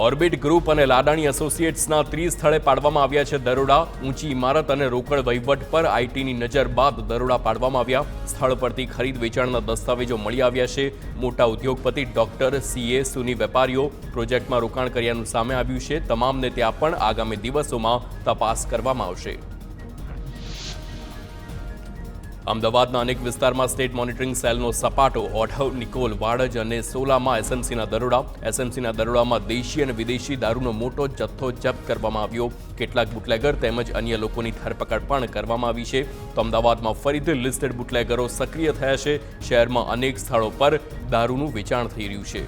Orbit group અને લાડાણી એસોસિએટ્સના 30 સ્થળે પાડવામાં આવ્યા છે દરોડા. ઊંચી ઇમારત અને રોકડ વહીવટ પર આઈટીની નજર બાદ દરોડા પાડવામાં આવ્યા. સ્થળ પરથી ખરીદ વેચાણના દસ્તાવેજો મળી આવ્યા છે. મોટા ઉદ્યોગપતિ, ડોક્ટર, સીએ, સૂની વેપારીઓ પ્રોજેક્ટમાં રોકાણ કર્યાનું સામે આવ્યું છે. તમામને ત્યાં પણ આગામી દિવસોમાં તપાસ કરવામાં આવશે. અમદાવાદના અનેક વિસ્તારમાં સ્ટેટ મોનિટરિંગ સેલનો સપાટો. ઓઢવ, નિકોલ, વાડજ અને સોલામાં એસએમસીના દરોડા. એસએમસીના દરોડામાં દેશી અને વિદેશી દારૂનો મોટો જથ્થો જપ્ત કરવામાં આવ્યો. કેટલાક બુટલેગર તેમજ અન્ય લોકોની ધરપકડ પણ કરવામાં આવી છે. તો અમદાવાદમાં ફરીથી લિસ્ટેડ બુટલેગરો સક્રિય થયા છે. શહેરમાં અનેક સ્થળો પર દારૂનું વેચાણ થઈ રહ્યું છે.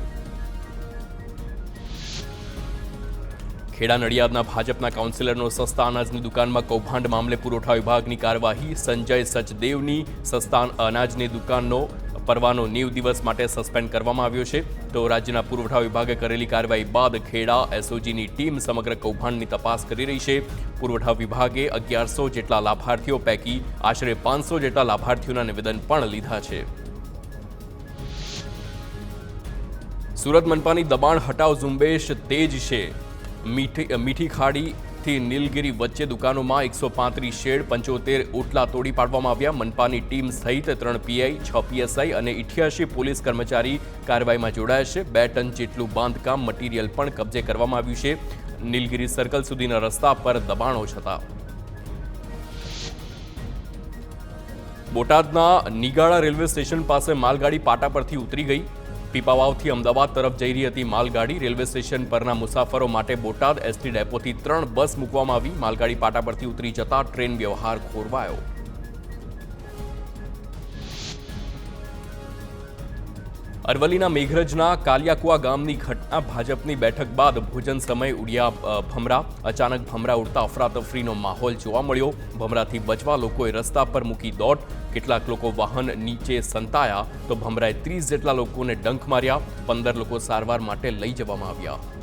ખેડા નડિયાદના ભાજપના કાઉન્સિલરનો સસ્તા અનાજની દુકાનમાં કૌભાંડ મામલે પુરવઠા વિભાગની કાર્યવાહી. સંજય સચદેવની સસ્તા અનાજની દુકાનનો પરવાનો 90 દિવસ માટે સસ્પેન્ડ કરવામાં આવ્યો છે. તો રાજ્યના પુરવઠા વિભાગે કરેલી કાર્યવાહી બાદ ખેડા એસઓજીની ટીમ સમગ્ર કૌભાંડની તપાસ કરી રહી છે. પુરવઠા વિભાગે 1100 જેટલા લાભાર્થીઓ પૈકી આશરે 500 જેટલા લાભાર્થીઓના નિવેદન પણ લીધા છે. સુરત મનપાની દબાણ હટાવ ઝુંબેશ તેજ છે. મીઠી ખાડીથી નીલગિરી વચ્ચે દુકાનોમાં 135 શેડ, 75 ઓટલા તોડી પાડવામાં આવ્યા. મનપાની ટીમ સહિત 3 પીઆઈ, 6 પીએસઆઈ અને 88 પોલીસ કર્મચારી કાર્યવાહીમાં જોડાયા છે. 2 ટન જેટલું બાંધકામ મટીરિયલ પણ કબજે કરવામાં આવ્યું છે. નીલગિરી સર્કલ સુધીના રસ્તા પર દબાણો છતા. બોટાદના નિગાળા રેલવે સ્ટેશન પાસે માલગાડી પાટા પરથી ઉતરી ગઈ. પીપાવાવથી અમદાવાદ તરફ જઈ રહી હતી માલગાડી. રેલવે સ્ટેશન પરના મુસાફરો માટે બોટાદ એસટી ડેપોથી 3 બસ મૂકવામાં આવી. માલગાડી પાટા પરથી ઉતરી જતા ટ્રેન વ્યવહાર ખોરવાયો. અરવલ્લીના મેઘરજના કાલિયાકુવા ગામની ઘટના. ભાજપની બેઠક બાદ ભોજન સમયે ઉડ્યા ભમરા. અચાનક ભમરા ઉડતા અફરાતફરીનો માહોલ જોવા મળ્યો. ભમરાથી બચવા લોકોએ રસ્તા પર મૂકી દોટ. કેટલાક લોકો વાહન નીચે સંતાયા તો ભમરાએ 30 જેટલા લોકોને ડંખ માર્યા. 15 લોકો સારવાર માટે લઈ જવામાં આવ્યા.